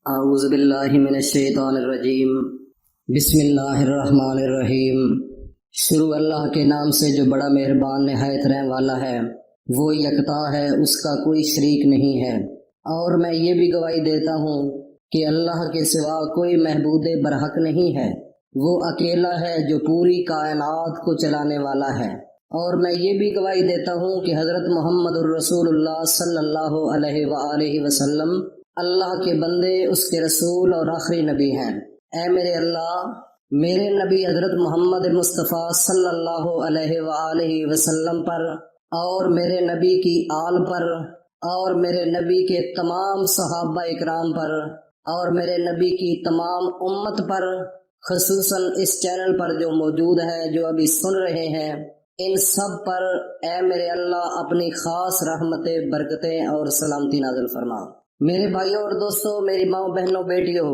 اعوذ باللہ من الشیطان الرجیم بسم اللہ الرحمن الرحیم۔ شروع اللہ کے نام سے جو بڑا مہربان نہایت رحم والا ہے۔ وہ یکتا ہے، اس کا کوئی شریک نہیں ہے، اور میں یہ بھی گواہی دیتا ہوں کہ اللہ کے سوا کوئی معبود برحق نہیں ہے۔ وہ اکیلا ہے جو پوری کائنات کو چلانے والا ہے، اور میں یہ بھی گواہی دیتا ہوں کہ حضرت محمد الرسول اللہ صلی اللہ علیہ وآلہ وسلم اللہ کے بندے، اس کے رسول اور آخری نبی ہیں۔ اے میرے اللہ، میرے نبی حضرت محمد مصطفیٰ صلی اللہ علیہ وآلہ وسلم پر اور میرے نبی کی آل پر اور میرے نبی کے تمام صحابہ اکرام پر اور میرے نبی کی تمام امت پر، خصوصاً اس چینل پر جو موجود ہے، جو ابھی سن رہے ہیں، ان سب پر اے میرے اللہ اپنی خاص رحمتیں، برکتیں اور سلامتی نازل فرما۔ میرے بھائیوں اور دوستوں، میری ماں، بہنوں، بیٹیوں،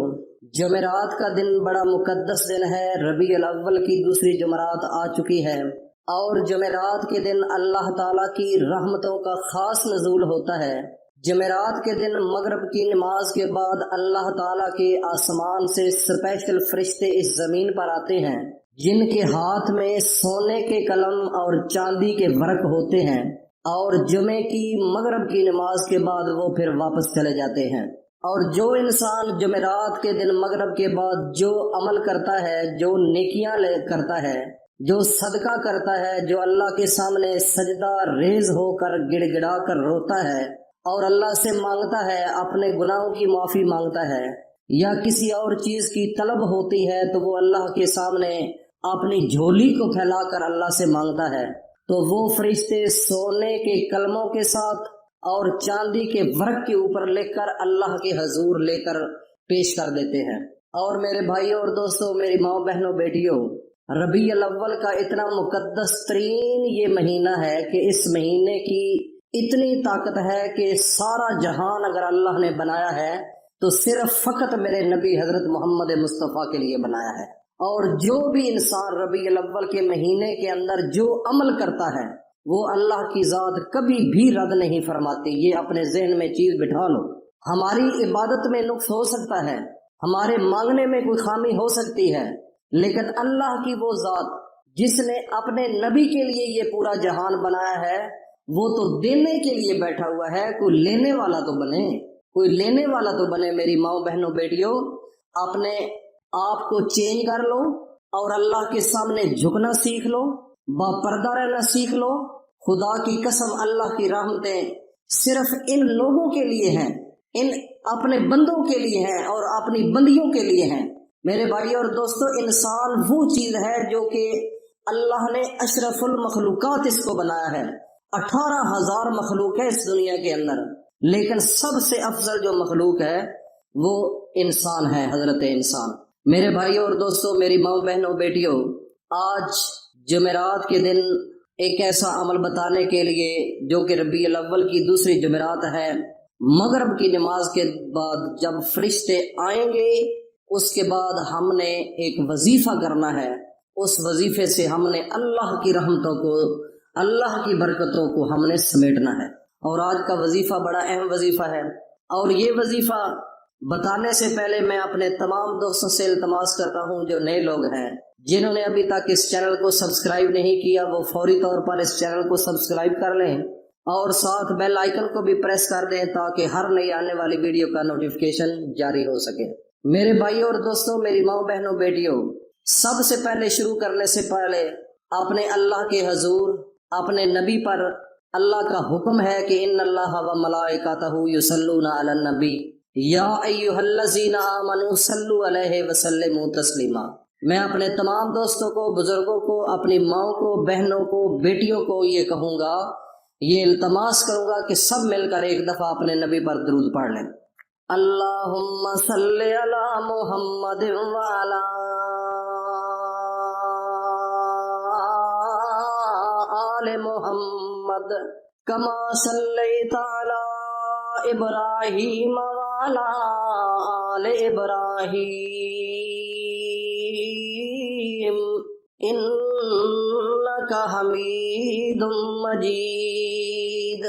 جمعرات کا دن بڑا مقدس دن ہے۔ ربیع الاول کی دوسری جمعرات آ چکی ہے، اور جمعرات کے دن اللہ تعالیٰ کی رحمتوں کا خاص نزول ہوتا ہے۔ جمعرات کے دن مغرب کی نماز کے بعد اللہ تعالیٰ کے آسمان سے اسپیشل فرشتے اس زمین پر آتے ہیں، جن کے ہاتھ میں سونے کے قلم اور چاندی کے ورق ہوتے ہیں، اور جمعے کی مغرب کی نماز کے بعد وہ پھر واپس چلے جاتے ہیں۔ اور جو انسان جمعرات کے دن مغرب کے بعد جو عمل کرتا ہے، جو نیکیاں کرتا ہے، جو صدقہ کرتا ہے، جو اللہ کے سامنے سجدہ ریز ہو کر گڑ گڑا کر روتا ہے اور اللہ سے مانگتا ہے، اپنے گناہوں کی معافی مانگتا ہے، یا کسی اور چیز کی طلب ہوتی ہے، تو وہ اللہ کے سامنے اپنی جھولی کو پھیلا کر اللہ سے مانگتا ہے، تو وہ فرشتے سونے کے قلموں کے ساتھ اور چاندی کے ورق کے اوپر لکھ کر اللہ کے حضور لے کر پیش کر دیتے ہیں۔ اور میرے بھائیوں اور دوستوں، میری ماں، بہنوں، بیٹیوں، ربیع الاول کا اتنا مقدس ترین یہ مہینہ ہے کہ اس مہینے کی اتنی طاقت ہے کہ سارا جہان اگر اللہ نے بنایا ہے تو صرف فقط میرے نبی حضرت محمد مصطفیٰ کے لیے بنایا ہے۔ اور جو بھی انسان ربیع الاول کے مہینے کے اندر جو عمل کرتا ہے، وہ اللہ کی ذات کبھی بھی رد نہیں فرماتی۔ یہ اپنے ذہن میں چیز بٹھا لو۔ ہماری عبادت میں نقص ہو سکتا ہے، ہمارے مانگنے میں کوئی خامی ہو سکتی ہے، لیکن اللہ کی وہ ذات جس نے اپنے نبی کے لیے یہ پورا جہان بنایا ہے، وہ تو دینے کے لیے بیٹھا ہوا ہے۔ کوئی لینے والا تو بنے، کوئی لینے والا تو بنے۔ میری ماں، بہنوں، بیٹیوں، اپنے آپ کو چینج کر لو اور اللہ کے سامنے جھکنا سیکھ لو، با پردہ رہنا سیکھ لو۔ خدا کی قسم، اللہ کی رحمتیں صرف ان لوگوں کے لیے ہیں، ان اپنے بندوں کے لیے ہیں اور اپنی بندیوں کے لیے ہیں۔ میرے بھائی اور دوستو، انسان وہ چیز ہے جو کہ اللہ نے اشرف المخلوقات اس کو بنایا ہے۔ 18,000 مخلوق ہے اس دنیا کے اندر، لیکن سب سے افضل جو مخلوق ہے وہ انسان ہے، حضرت انسان۔ میرے بھائیوں اور دوستوں، میری ماں، بہنوں، بیٹیوں، آج جمعرات کے دن ایک ایسا عمل بتانے کے لیے جو کہ ربیع الاول کی دوسری جمعرات ہے، مغرب کی نماز کے بعد جب فرشتے آئیں گے، اس کے بعد ہم نے ایک وظیفہ کرنا ہے۔ اس وظیفے سے ہم نے اللہ کی رحمتوں کو، اللہ کی برکتوں کو ہم نے سمیٹنا ہے۔ اور آج کا وظیفہ بڑا اہم وظیفہ ہے، اور یہ وظیفہ بتانے سے پہلے میں اپنے تمام دوستوں سے التماس کرتا ہوں جو نئے لوگ ہیں، جنہوں نے ابھی تک اس چینل کو سبسکرائب نہیں کیا، وہ فوری طور پر اس چینل کو سبسکرائب کر لیں اور ساتھ بیل آئیکن کو بھی پریس کر دیں تاکہ ہر نئی آنے والی ویڈیو کا نوٹیفیکیشن جاری ہو سکے۔ میرے بھائیوں اور دوستوں، میری ماں، بہنوں، بیٹیوں، سب سے پہلے شروع کرنے سے پہلے اپنے اللہ کے حضور، اپنے نبی پر اللہ کا حکم ہے کہ ان اللہ و ملائکتہ یصلون علی النبی یا ایھا الذین آمنوا صلوا علیہ وسلموا تسلیما۔ میں اپنے تمام دوستوں کو، بزرگوں کو، اپنی ماں کو، بہنوں کو، بیٹیوں کو یہ کہوں گا، یہ التماس کروں گا کہ سب مل کر ایک دفعہ اپنے نبی پر درود پڑھ لیں۔ اللہم صلی علی محمد وعلی آل محمد کما صلیت علی ابراہیم وعلی آل ابراہیم انک حمید مجید۔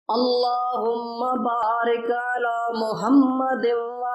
اللہم بارک علی محمد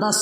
10